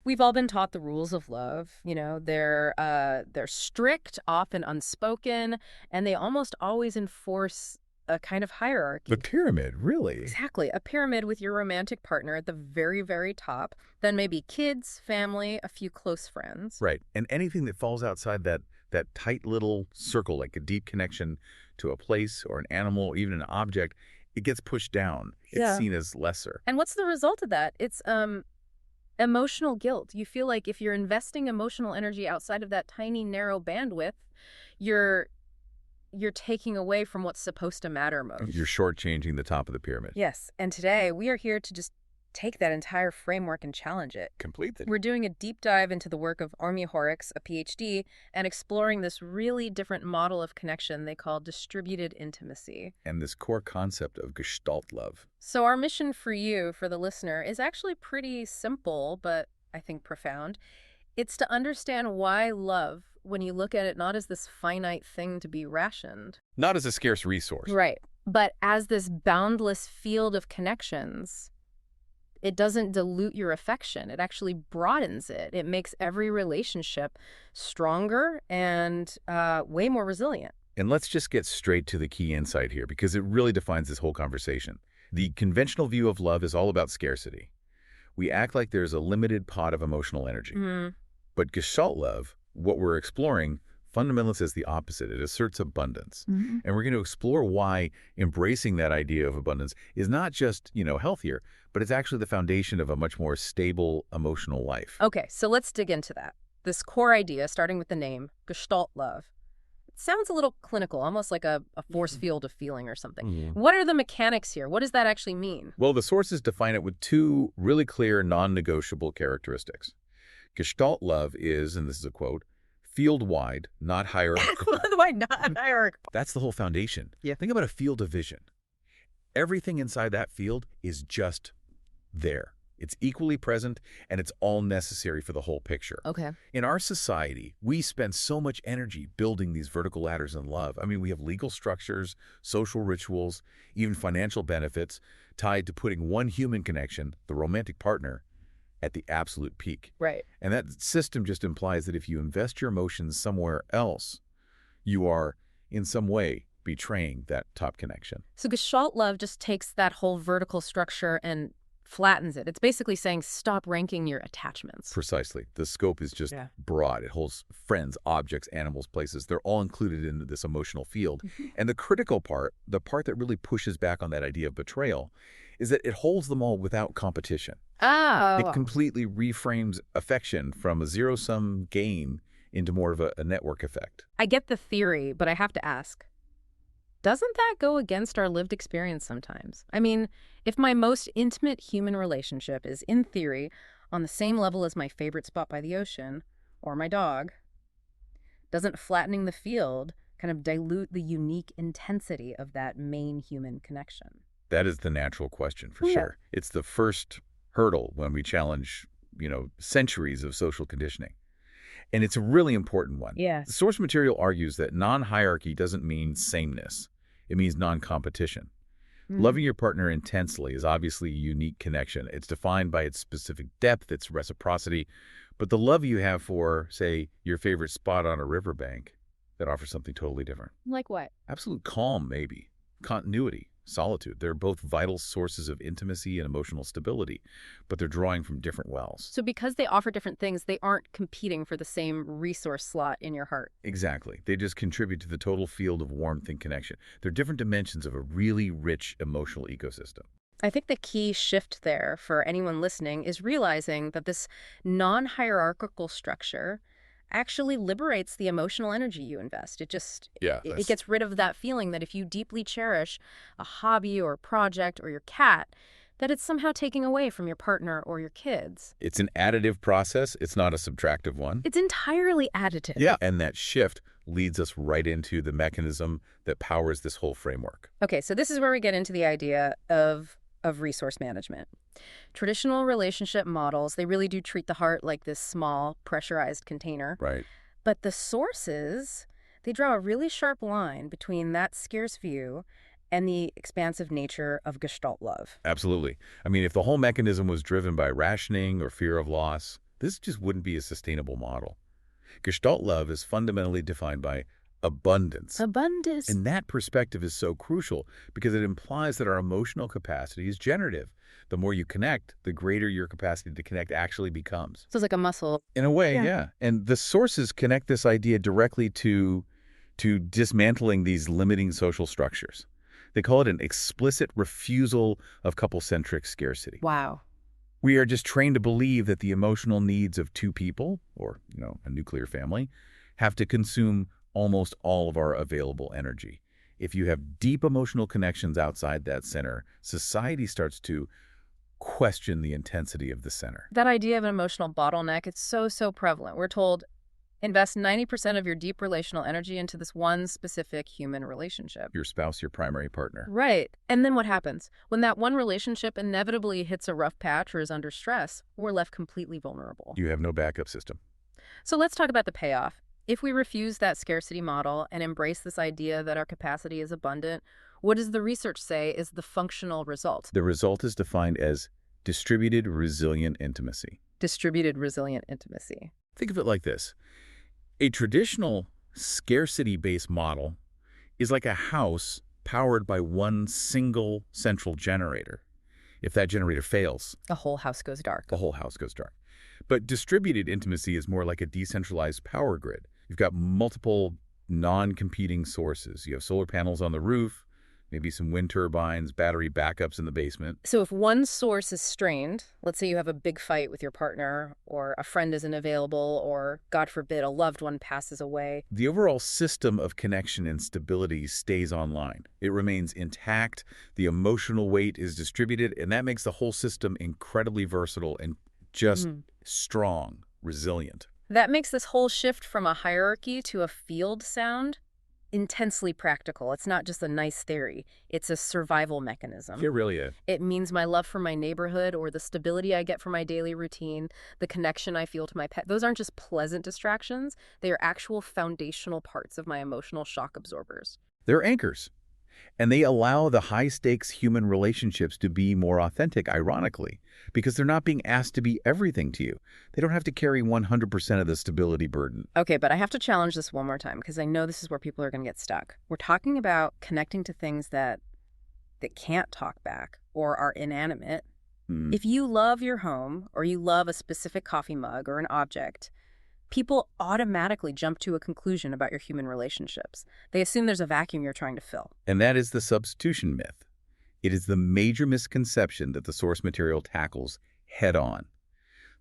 We've all been taught the rules of love. They're strict, often unspoken, and they almost always enforce a kind of hierarchy. The pyramid, really? Exactly. A pyramid with your romantic partner at the very, very top. Then maybe kids, family, a few close friends. Right. And anything that falls outside that tight little circle, like a deep connection to a place or an animal, or even an object, it gets pushed down. It's seen as lesser. And what's the result of that? It's emotional guilt. You feel like if you're investing emotional energy outside of that tiny, narrow bandwidth, you're taking away from what's supposed to matter most. You're shortchanging the top of the pyramid. Yes, and today we are here to just take that entire framework and challenge it. Completely. We're doing a deep dive into the work of Jaime Hoerricks, a PhD, and exploring this really different model of connection they call distributed intimacy. And this core concept of Gestalt love. So our mission for you, for the listener, is actually pretty simple, but I think profound. It's to understand why love, when you look at it not as this finite thing to be rationed. Not as a scarce resource. Right. But as this boundless field of connections. It doesn't dilute your affection. It actually broadens it. It makes every relationship stronger and way more resilient. And let's just get straight to the key insight here, because it really defines this whole conversation. The conventional view of love is all about scarcity. We act like there's a limited pot of emotional energy. Mm-hmm. But Gestalt love, what we're exploring, fundamentally says the opposite. It asserts abundance. Mm-hmm. And we're going to explore why embracing that idea of abundance is not just, healthier, but it's actually the foundation of a much more stable emotional life. Okay, so let's dig into that. This core idea, starting with the name, Gestalt love. It sounds a little clinical, almost like a force field of feeling or something. Mm-hmm. What are the mechanics here? What does that actually mean? Well, the sources define it with two really clear, non-negotiable characteristics. Gestalt love is, and this is a quote, field-wide, not hierarchical. Why not hierarchical? That's the whole foundation. Yeah. Think about a field of vision. Everything inside that field is just there. It's equally present, and it's all necessary for the whole picture. Okay. In our society, we spend so much energy building these vertical ladders in love. I mean, we have legal structures, social rituals, even financial benefits tied to putting one human connection, the romantic partner, at the absolute peak. Right. And that system just implies that if you invest your emotions somewhere else, you are, in some way, betraying that top connection. So Gestalt love just takes that whole vertical structure and flattens it. It's basically saying stop ranking your attachments. Precisely. The scope is just broad. It holds friends, objects, animals, places. They're all included in this emotional field. And the critical part, the part that really pushes back on that idea of betrayal, is that it holds them all without competition. Oh. It completely reframes affection from a zero-sum game into more of a network effect. I get the theory, but I have to ask, doesn't that go against our lived experience sometimes? I mean, if my most intimate human relationship is, in theory, on the same level as my favorite spot by the ocean, or my dog, doesn't flattening the field kind of dilute the unique intensity of that main human connection? That is the natural question, for sure. It's the first hurdle when we challenge, centuries of social conditioning. And it's a really important one. Yeah. The source material argues that non-hierarchy doesn't mean sameness. It means non-competition. Loving your partner intensely is obviously a unique connection. It's defined by its specific depth, its reciprocity. But the love you have for, say, your favorite spot on a riverbank, that offers something totally different. Like what? Absolute calm, maybe. Continuity. Solitude. They're both vital sources of intimacy and emotional stability, but they're drawing from different wells. So because they offer different things, they aren't competing for the same resource slot in your heart. Exactly. They just contribute to the total field of warmth and connection. They're different dimensions of a really rich emotional ecosystem. I think the key shift there for anyone listening is realizing that this non-hierarchical structure actually liberates the emotional energy you invest. It gets rid of that feeling that if you deeply cherish a hobby or a project or your cat, that it's somehow taking away from your partner or your kids. It's an additive process. It's not a subtractive one. It's entirely additive. Yeah. And that shift leads us right into the mechanism that powers this whole framework. Okay, so this is where we get into the idea of resource management. Traditional relationship models, they really do treat the heart like this small, pressurized container. Right. But the sources, they draw a really sharp line between that scarce view and the expansive nature of Gestalt love. Absolutely. I mean, if the whole mechanism was driven by rationing or fear of loss, This just wouldn't be a sustainable model. Gestalt love is fundamentally defined by abundance. Abundance. And that perspective is so crucial because it implies that our emotional capacity is generative. The more you connect, the greater your capacity to connect actually becomes. So it's like a muscle. In a way, Yeah. yeah. And the sources connect this idea directly to dismantling these limiting social structures. They call it an explicit refusal of couple-centric scarcity. Wow. We are just trained to believe that the emotional needs of two people, or, a nuclear family, have to consume almost all of our available energy. If you have deep emotional connections outside that center, society starts to question the intensity of the center. That idea of an emotional bottleneck, it's so prevalent. We're told, invest 90% of your deep relational energy into this one specific human relationship. Your spouse, your primary partner. Right. And then what happens? When that one relationship inevitably hits a rough patch or is under stress, we're left completely vulnerable. You have no backup system. So let's talk about the payoff. If we refuse that scarcity model and embrace this idea that our capacity is abundant, what does the research say is the functional result? The result is defined as distributed resilient intimacy. Distributed resilient intimacy. Think of it like this. A traditional scarcity-based model is like a house powered by one single central generator. If that generator fails, The whole house goes dark. the whole house goes dark. But distributed intimacy is more like a decentralized power grid. You've got multiple non-competing sources. You have solar panels on the roof, maybe some wind turbines, battery backups in the basement. So if one source is strained, let's say you have a big fight with your partner, or a friend isn't available, or, God forbid, a loved one passes away. The overall system of connection and stability stays online. It remains intact, the emotional weight is distributed, and that makes the whole system incredibly versatile and just strong, resilient. That makes this whole shift from a hierarchy to a field sound intensely practical. It's not just a nice theory. It's a survival mechanism. It really is. It means my love for my neighborhood, or the stability I get from my daily routine, the connection I feel to my pet. Those aren't just pleasant distractions. They are actual foundational parts of my emotional shock absorbers. They're anchors. And they allow the high-stakes human relationships to be more authentic, ironically, because they're not being asked to be everything to you. They don't have to carry 100% of the stability burden. Okay, but I have to challenge this one more time because I know this is where people are going to get stuck. We're talking about connecting to things that can't talk back or are inanimate. If you love your home, or you love a specific coffee mug or an object, people automatically jump to a conclusion about your human relationships. They assume there's a vacuum you're trying to fill. And that is the substitution myth. It is the major misconception that the source material tackles head-on.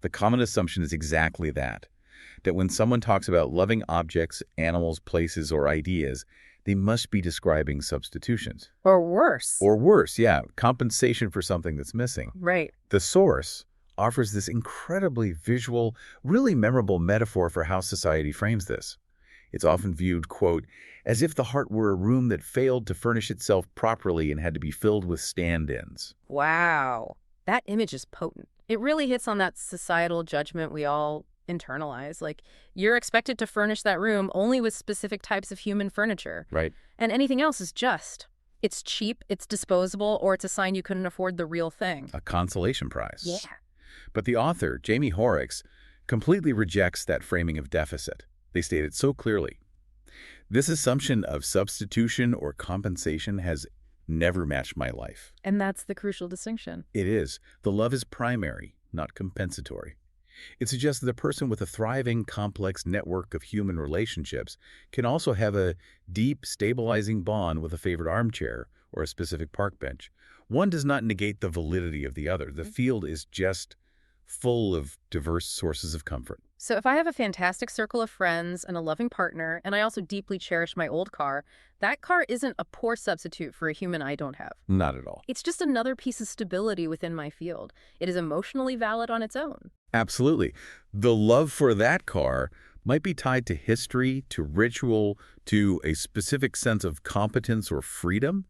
The common assumption is exactly that when someone talks about loving objects, animals, places, or ideas, they must be describing substitutions. Or worse. Or worse, yeah, compensation for something that's missing. Right. The source offers this incredibly visual, really memorable metaphor for how society frames this. It's often viewed, quote, as if the heart were a room that failed to furnish itself properly and had to be filled with stand-ins. Wow. That image is potent. It really hits on that societal judgment we all internalize. Like, you're expected to furnish that room only with specific types of human furniture. Right. And anything else is just. It's cheap, it's disposable, or it's a sign you couldn't afford the real thing. A consolation prize. Yeah. But the author, Jaime Hoerricks, completely rejects that framing of deficit. They state it so clearly. This assumption of substitution or compensation has never matched my life. And that's the crucial distinction. It is. The love is primary, not compensatory. It suggests that a person with a thriving, complex network of human relationships can also have a deep, stabilizing bond with a favorite armchair or a specific park bench. One does not negate the validity of the other. The field is just full of diverse sources of comfort. So if I have a fantastic circle of friends and a loving partner, and I also deeply cherish my old car, that car isn't a poor substitute for a human I don't have. Not at all. It's just another piece of stability within my field. It is emotionally valid on its own. Absolutely. The love for that car might be tied to history, to ritual, to a specific sense of competence or freedom.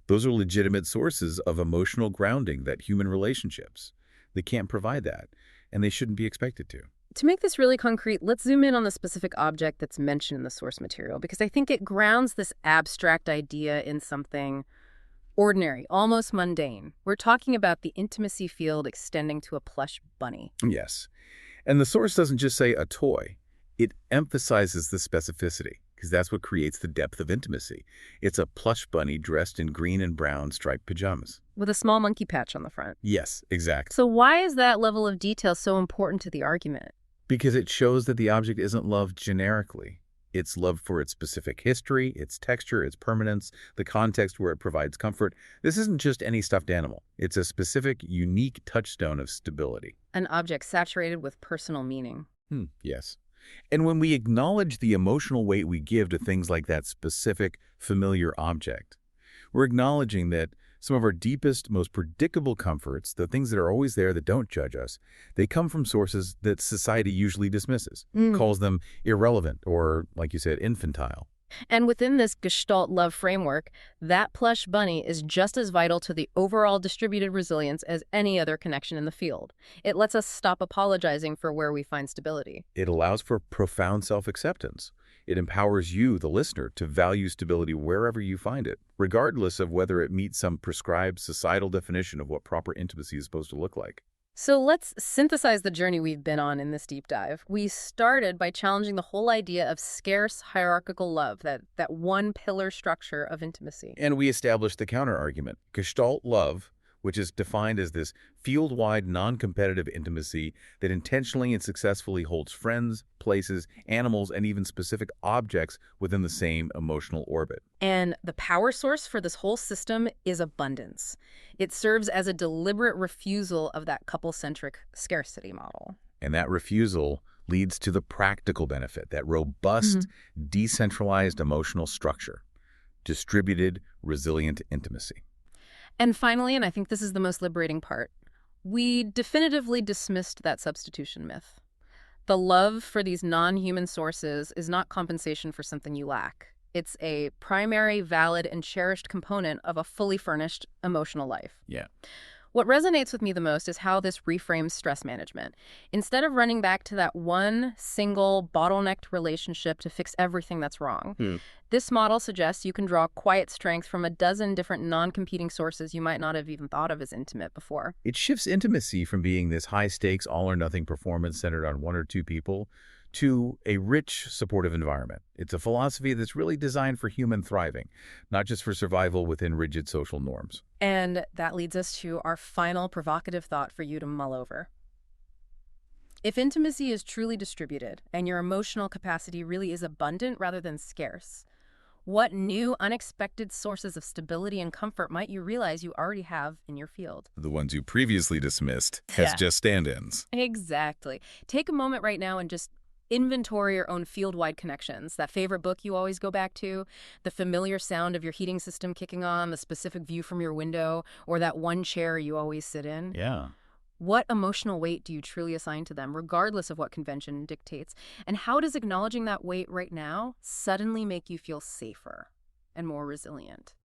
Those are legitimate sources of emotional grounding that human relationships. They can't provide that, and they shouldn't be expected to. To make this really concrete, let's zoom in on the specific object that's mentioned in the source material, because I think it grounds this abstract idea in something ordinary, almost mundane. We're talking about the intimacy field extending to a plush bunny. Yes. And the source doesn't just say a toy. It emphasizes the specificity, because that's what creates the depth of intimacy. It's a plush bunny dressed in green and brown striped pajamas. With a small monkey patch on the front. Yes, exactly. So why is that level of detail so important to the argument? Because it shows that the object isn't loved generically. It's loved for its specific history, its texture, its permanence, the context where it provides comfort. This isn't just any stuffed animal. It's a specific, unique touchstone of stability. An object saturated with personal meaning. Yes. And when we acknowledge the emotional weight we give to things like that specific, familiar object, we're acknowledging that some of our deepest, most predictable comforts, the things that are always there that don't judge us, they come from sources that society usually dismisses, calls them irrelevant or, like you said, infantile. And within this Gestalt love framework, that plush bunny is just as vital to the overall distributed resilience as any other connection in the field. It lets us stop apologizing for where we find stability. It allows for profound self-acceptance. It empowers you, the listener, to value stability wherever you find it, regardless of whether it meets some prescribed societal definition of what proper intimacy is supposed to look like. So let's synthesize the journey we've been on in this deep dive. We started by challenging the whole idea of scarce hierarchical love, that one pillar structure of intimacy. And we established the counter-argument. Gestalt love, which is defined as this field-wide, non-competitive intimacy that intentionally and successfully holds friends, places, animals, and even specific objects within the same emotional orbit. And the power source for this whole system is abundance. It serves as a deliberate refusal of that couple-centric scarcity model. And that refusal leads to the practical benefit, that robust, decentralized emotional structure, distributed, resilient intimacy. And finally, and I think this is the most liberating part, we definitively dismissed that substitution myth. The love for these non-human sources is not compensation for something you lack. It's a primary, valid, and cherished component of a fully furnished emotional life. Yeah. What resonates with me the most is how this reframes stress management. Instead of running back to that one single bottlenecked relationship to fix everything that's wrong, this model suggests you can draw quiet strength from a dozen different non-competing sources you might not have even thought of as intimate before. It shifts intimacy from being this high-stakes, all-or-nothing performance centered on one or two people to a rich, supportive environment. It's a philosophy that's really designed for human thriving, not just for survival within rigid social norms. And that leads us to our final provocative thought for you to mull over. If intimacy is truly distributed and your emotional capacity really is abundant rather than scarce, what new, unexpected sources of stability and comfort might you realize you already have in your field? The ones you previously dismissed as just stand-ins. Exactly. Take a moment right now and just inventory your own field-wide connections. That favorite book you always go back to, the familiar sound of your heating system kicking on, the specific view from your window, or that one chair you always sit in. Yeah. What emotional weight do you truly assign to them, regardless of what convention dictates? And how does acknowledging that weight right now suddenly make you feel safer and more resilient?